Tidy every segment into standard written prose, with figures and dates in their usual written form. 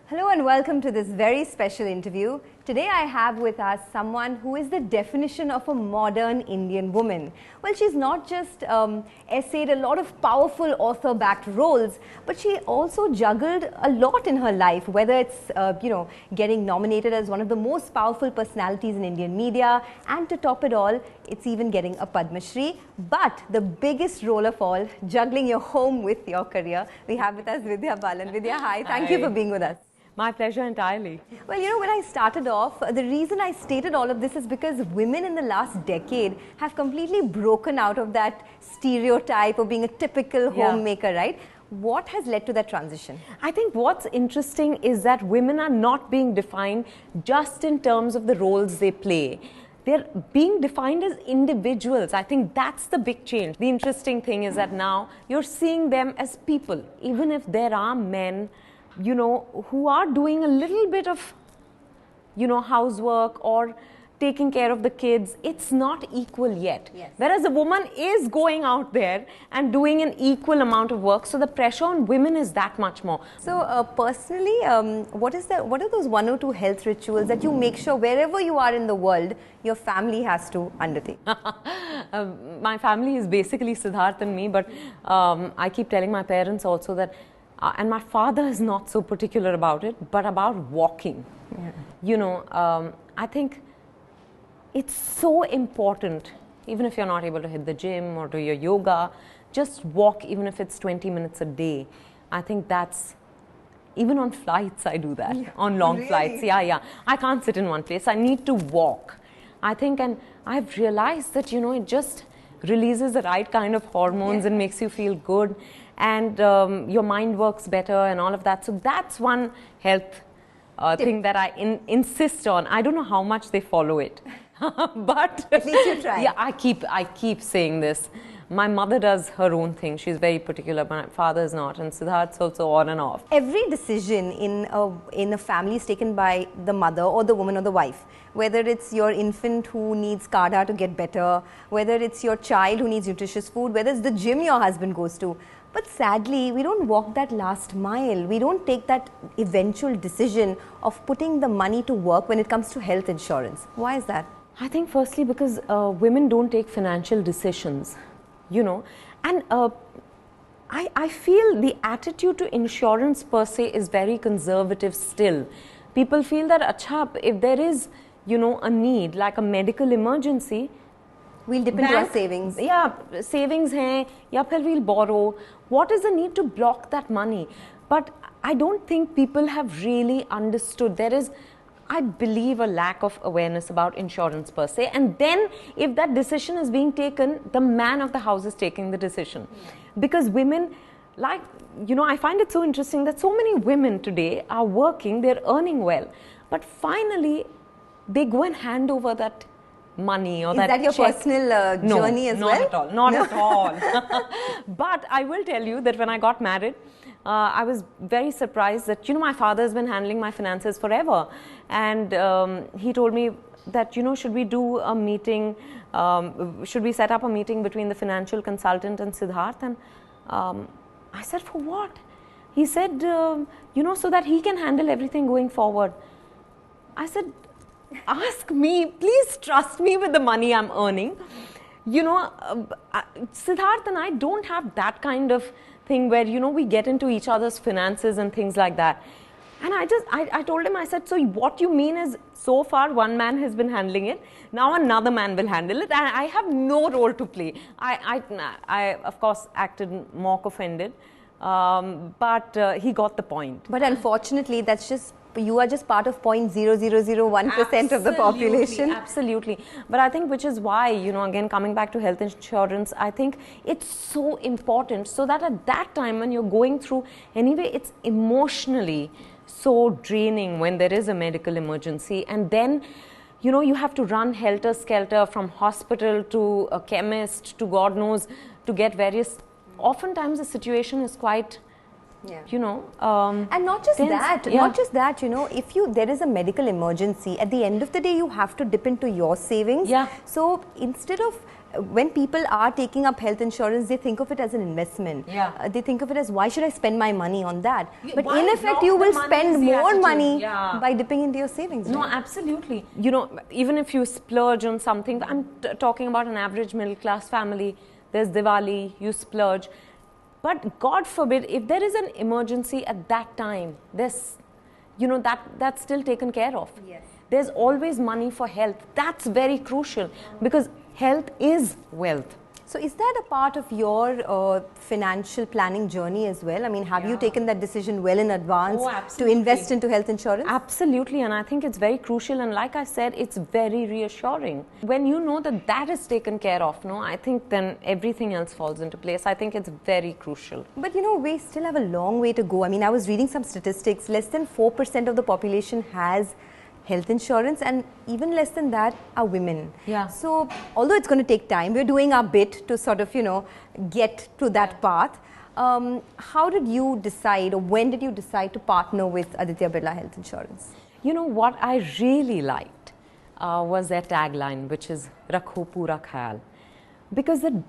Hello and welcome to this very special interview. Today I have with us someone who is the definition of a modern Indian woman. Well, she's not just essayed a lot of powerful author-backed roles, but she also juggled a lot in her life, whether it's, getting nominated as one of the most powerful personalities in Indian media, and to top it all, it's even getting a Padma Shri. But the biggest role of all, juggling your home with your career, we have with us Vidya Balan. Vidya, hi. Thank you for being with us. My pleasure entirely. Well, when I started off, the reason I stated all of this is because women in the last decade have completely broken out of that stereotype of being a typical homemaker, right? What has led to that transition? I think what's interesting is that women are not being defined just in terms of the roles they play. They're being defined as individuals. I think that's the big change. The interesting thing is that now you're seeing them as people, even if there are men who are doing a little bit of, housework or taking care of the kids. It's not equal yet. Yes. Whereas a woman is going out there and doing an equal amount of work. So the pressure on women is that much more. So personally, what are those one or two health rituals that you make sure wherever you are in the world, your family has to undertake? My family is basically Siddharth and me, but I keep telling my parents also that and my father is not so particular about it, but about walking. Yeah. I think it's so important, even if you're not able to hit the gym or do your yoga, just walk, even if it's 20 minutes a day. I think that's, even on flights I do that, on long flights. Yeah. I can't sit in one place. I need to walk. I think, and I've realized that, it just releases the right kind of hormones and makes you feel good. And your mind works better and all of that. So that's one health thing that I insist on. I don't know how much they follow it, but at least you try. Yeah, I keep saying this. My mother does her own thing. She's very particular, but my father is not, and Siddharth's also on and off. Every decision in a family is taken by the mother or the woman or the wife. Whether it's your infant who needs Kada to get better, whether it's your child who needs nutritious food, whether it's the gym your husband goes to. But sadly, we don't walk that last mile. We don't take that eventual decision of putting the money to work when it comes to health insurance. Why is that? I think firstly because women don't take financial decisions, and I feel the attitude to insurance per se is very conservative still. People feel that, if there is, a need, like a medical emergency, we'll dip into our savings. Yeah, savings hai, ya phir we'll borrow. What is the need to block that money? But I don't think people have really understood. There is, I believe, a lack of awareness about insurance per se. And then if that decision is being taken, the man of the house is taking the decision. Because women, I find it so interesting that so many women today are working, they're earning well. But finally, they go and hand over that money or that your check. Personal journey as well? Not at all. Not at all. But I will tell you that when I got married, I was very surprised that, my father has been handling my finances forever. And he told me that, should we do a meeting, should we set up a meeting between the financial consultant and Siddharth? And I said, for what? He said, so that he can handle everything going forward. I said, ask me, please trust me with the money I'm earning. Siddharth and I don't have that kind of thing where, we get into each other's finances and things like that. And I told him, I said, so what you mean is, so far one man has been handling it, now another man will handle it, and I have no role to play. I of course, acted mock offended, but he got the point. But unfortunately, you are just part of 0.0001% of the population. Absolutely. But I think which is why, again, coming back to health insurance, I think it's so important so that at that time when you're going through, anyway, it's emotionally so draining when there is a medical emergency. And then, you have to run helter-skelter from hospital to a chemist to God knows to get various, oftentimes the situation is quite and not just that, if there is a medical emergency, at the end of the day, you have to dip into your savings. Yeah. So instead of when people are taking up health insurance, they think of it as an investment. Yeah. They think of it as, why should I spend my money on that? But Why in effect, block you the will money spend is the more attitude. money Yeah. by dipping into your savings. No, right? absolutely. You know, even if you splurge on something, I'm talking about an average middle class family. There's Diwali, you splurge. But God forbid, if there is an emergency at that time, there's, you know, that's still taken care of. Yes. There's always money for health. That's very crucial because health is wealth. So is that a part of your financial planning journey as well? I mean, have you taken that decision well in advance Oh, to absolutely. invest into health insurance? Absolutely, and I think it's very crucial, and like I said, it's very reassuring. When you know that that is taken care of, no, I think then everything else falls into place. I think it's very crucial. But you know, we still have a long way to go. I mean, I was reading some statistics. Less than 4% of the population has health insurance, and even less than that are women. Yeah. So, although it's going to take time, we're doing our bit to sort of, you know, get to that path. How did you decide, or when did you decide to partner with Aditya Birla Health Insurance? You know, what I really liked was their tagline, which is Rakho Pura Khayal. Because the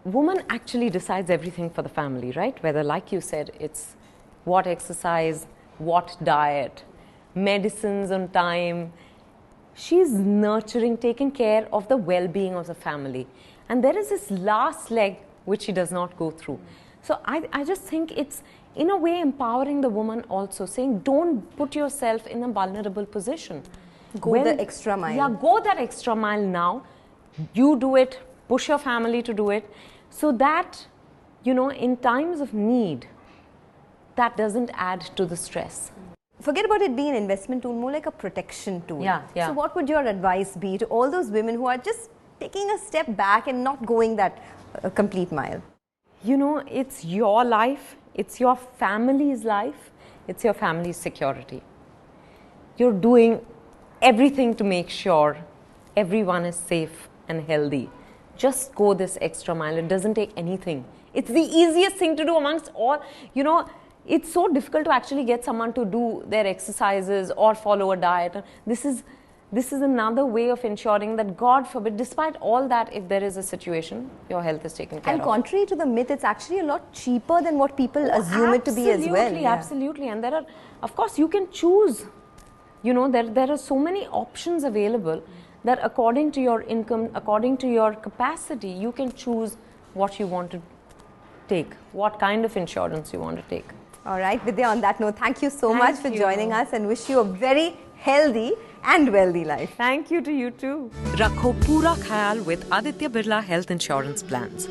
woman actually decides everything for the family, right? Whether, like you said, it's what exercise, what diet, medicines on time. She's nurturing, taking care of the well-being of the family. And there is this last leg which she does not go through. So I just think it's, in a way, empowering the woman also, saying don't put yourself in a vulnerable position. Go the extra mile. Yeah, go that extra mile now. You do it, push your family to do it, so that, you know, in times of need, that doesn't add to the stress. Forget about it being an investment tool, more like a protection tool. Yeah, yeah. So what would your advice be to all those women who are just taking a step back and not going that complete mile? You know, it's your life, it's your family's life, it's your family's security. You're doing everything to make sure everyone is safe and healthy. Just go this extra mile. It doesn't take anything. It's the easiest thing to do amongst all, you know. It's so difficult to actually get someone to do their exercises or follow a diet. This is another way of ensuring that, God forbid, despite all that, if there is a situation, your health is taken care And of. contrary to the myth, it's actually a lot cheaper than what people assume it to be as well. Absolutely, absolutely. And there are, of course, you can choose. You know, there are so many options available that according to your income, according to your capacity, you can choose what you want to take, what kind of insurance you want to take. All right, Vidya, on that note, thank you so Thank much for you. joining us, and wish you a very healthy and wealthy life. Thank you to you too. Rakho Pura Khayal with Aditya Birla Health Insurance Plans.